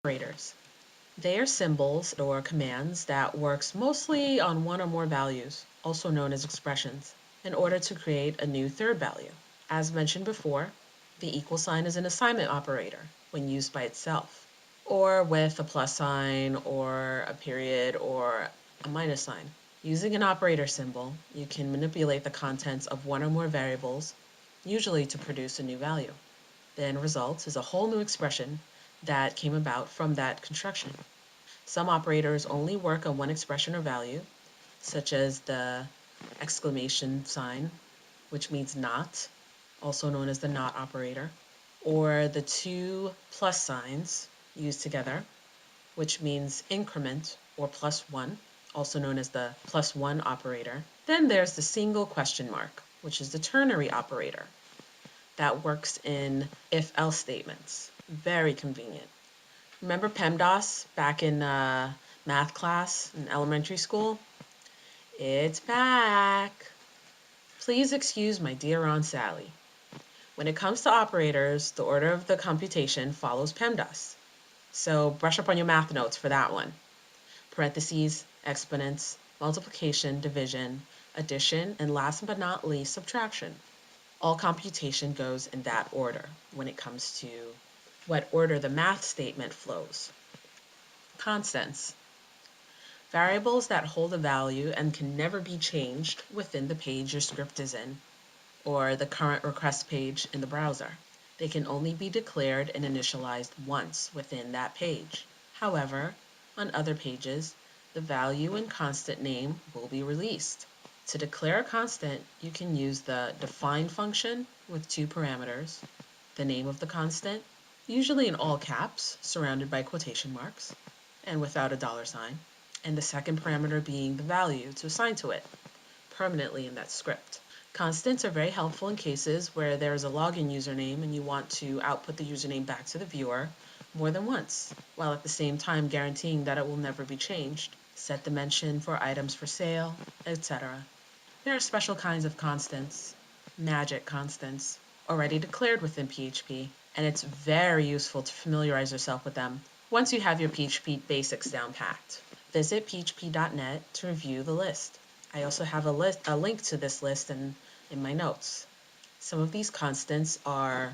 Operators. They are symbols or commands that works mostly on one or more values, also known as expressions, in order to create a new third value. As mentioned before, the equal sign is an assignment operator when used by itself, or with a plus sign or a period or a minus sign. Using an operator symbol, you can manipulate the contents of one or more variables, usually to produce a new value. The end result is a whole new expression that came about from that construction. Some operators only work on one expression or value, such as the exclamation sign, which means not, also known as the not operator, or the two plus signs used together, which means increment or plus one, also known as the plus one operator. Then there's the single question mark, which is the ternary operator that works in if-else statements. Very convenient. Remember PEMDAS back in math class in elementary school? It's back. Please excuse my dear Aunt Sally. When it comes to operators, the order of the computation follows PEMDAS. So brush up on your math notes for that one. Parentheses, exponents, multiplication, division, addition, and last but not least, subtraction. All computation goes in that order when it comes to what order the math statement flows. Constants. Variables that hold a value and can never be changed within the page your script is in, or the current request page in the browser. They can only be declared and initialized once within that page. However, on other pages, the value and constant name will be released. To declare a constant, you can use the define function with two parameters, the name of the constant, usually in all caps, surrounded by quotation marks, and without a dollar sign, and the second parameter being the value to assign to it, permanently in that script. Constants are very helpful in cases where there is a login username and you want to output the username back to the viewer more than once, while at the same time guaranteeing that it will never be changed. Set dimension for items for sale, etc. There are special kinds of constants, magic constants, already declared within PHP, and it's very useful to familiarize yourself with them once you have your PHP basics down packed. Visit php.net to review the list. I also have a link to this list in my notes. Some of these constants are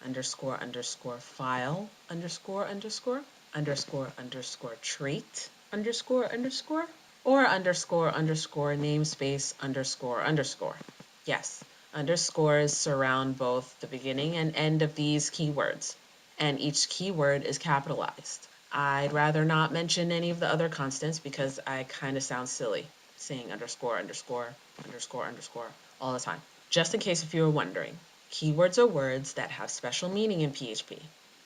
underscore underscore file underscore underscore underscore underscore trait underscore underscore or underscore underscore namespace underscore underscore. Yes, underscores surround both the beginning and end of these keywords, and each keyword is capitalized. I'd rather not mention any of the other constants because I kind of sound silly saying underscore underscore underscore underscore all the time. Just in case if you were wondering, keywords are words that have special meaning in PHP.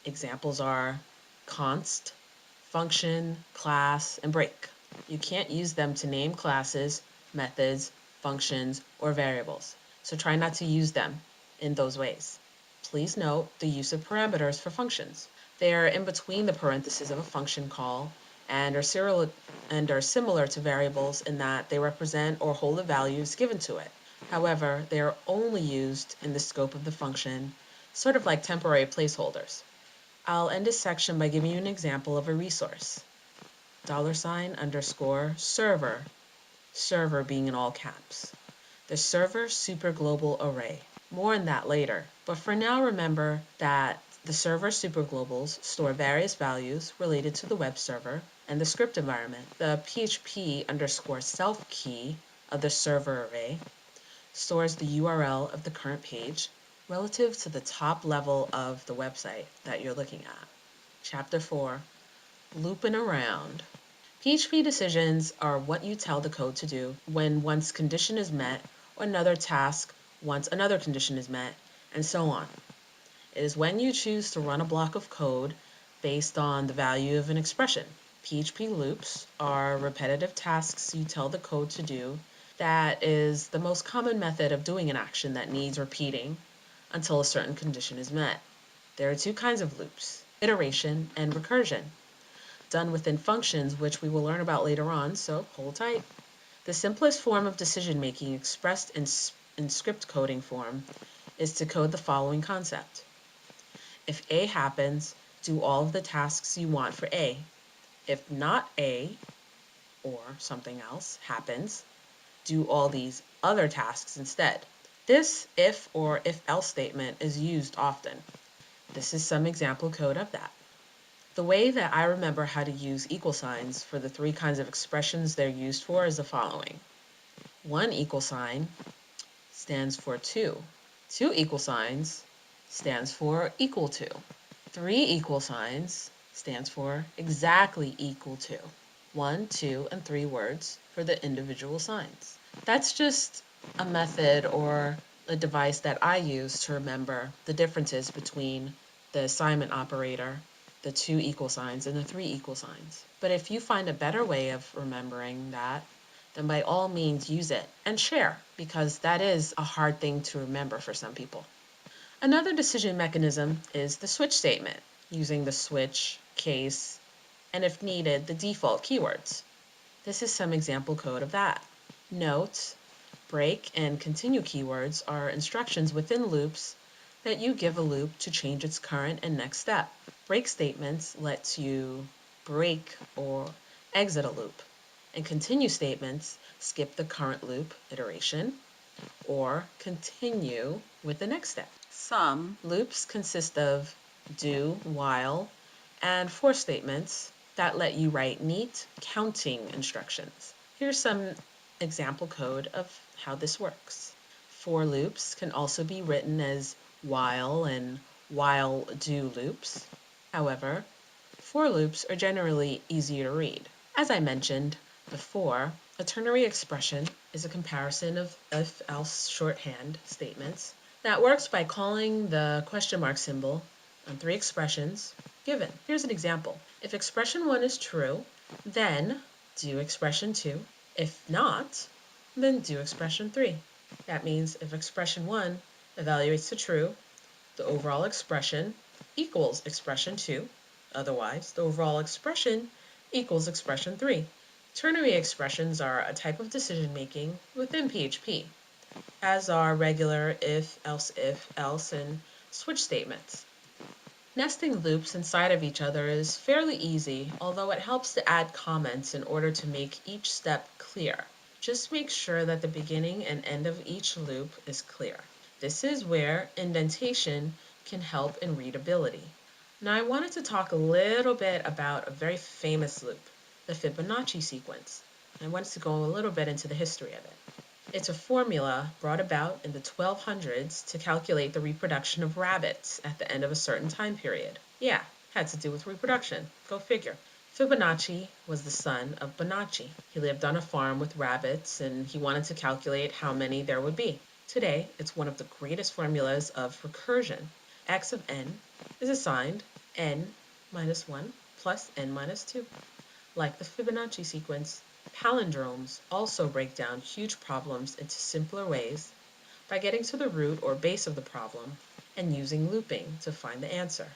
Examples are const, function, class, and break. You can't use them to name classes, methods, functions, or variables, so try not to use them in those ways. Please note the use of parameters for functions. They are in between the parentheses of a function call and are similar to variables in that they represent or hold the values given to it. However, they are only used in the scope of the function, sort of like temporary placeholders. I'll end this section by giving you an example of a resource. $_ server, server being in all caps. The server superglobal array. More on that later, but for now remember that the server superglobals store various values related to the web server and the script environment. The PHP_self key of the server array stores the URL of the current page relative to the top level of the website that you're looking at. Chapter 4, Looping Around. PHP decisions are what you tell the code to do when one's condition is met, or another task once another condition is met, and so on. It is when you choose to run a block of code based on the value of an expression. PHP loops are repetitive tasks you tell the code to do. That is the most common method of doing an action that needs repeating until a certain condition is met. There are two kinds of loops, iteration and recursion, done within functions, which we will learn about later on, so hold tight. The simplest form of decision making expressed in script coding form is to code the following concept. If A happens, do all of the tasks you want for A. If not A, or something else, happens, do all these other tasks instead. This if or if else statement is used often. This is some example code of that. The way that I remember how to use equal signs for the three kinds of expressions they're used for is the following. One equal sign stands for 2. 2 equal signs stands for equal to. 3 equal signs stands for exactly equal to. 1, 2, and 3 words for the individual signs. That's just a method or a device that I use to remember the differences between the assignment operator, the 2 equal signs, and the 3 equal signs. But if you find a better way of remembering that, then by all means use it and share, because that is a hard thing to remember for some people. Another decision mechanism is the switch statement, using the switch, case, and if needed, the default keywords. This is some example code of that. Note, break, and continue keywords are instructions within loops that you give a loop to change its current and next step. Break statements lets you break or exit a loop, and continue statements skip the current loop iteration or continue with the next step. Some loops consist of do, while, and for statements that let you write neat counting instructions. Here's some example code of how this works. For loops can also be written as while and while do loops. However, for loops are generally easier to read. As I mentioned before, a ternary expression is a comparison of if-else shorthand statements that works by calling the question mark symbol on 3 expressions given. Here's an example. If expression 1 is true, then do expression 2. If not, then do expression 3. That means if expression 1 evaluates to true, the overall expression equals expression 2. Otherwise, the overall expression equals expression 3. Ternary expressions are a type of decision making within PHP, as are regular if, else, and switch statements. Nesting loops inside of each other is fairly easy, although it helps to add comments in order to make each step clear. Just make sure that the beginning and end of each loop is clear. This is where indentation can help in readability. Now I wanted to talk a little bit about a very famous loop, the Fibonacci sequence. I wanted to go a little bit into the history of it. It's a formula brought about in the 1200s to calculate the reproduction of rabbits at the end of a certain time period. Yeah, had to do with reproduction. Go figure. Fibonacci was the son of Bonacci. He lived on a farm with rabbits and he wanted to calculate how many there would be. Today, it's one of the greatest formulas of recursion. X of n is assigned n minus 1 plus n minus 2. Like the Fibonacci sequence, palindromes also break down huge problems into simpler ways by getting to the root or base of the problem and using looping to find the answer.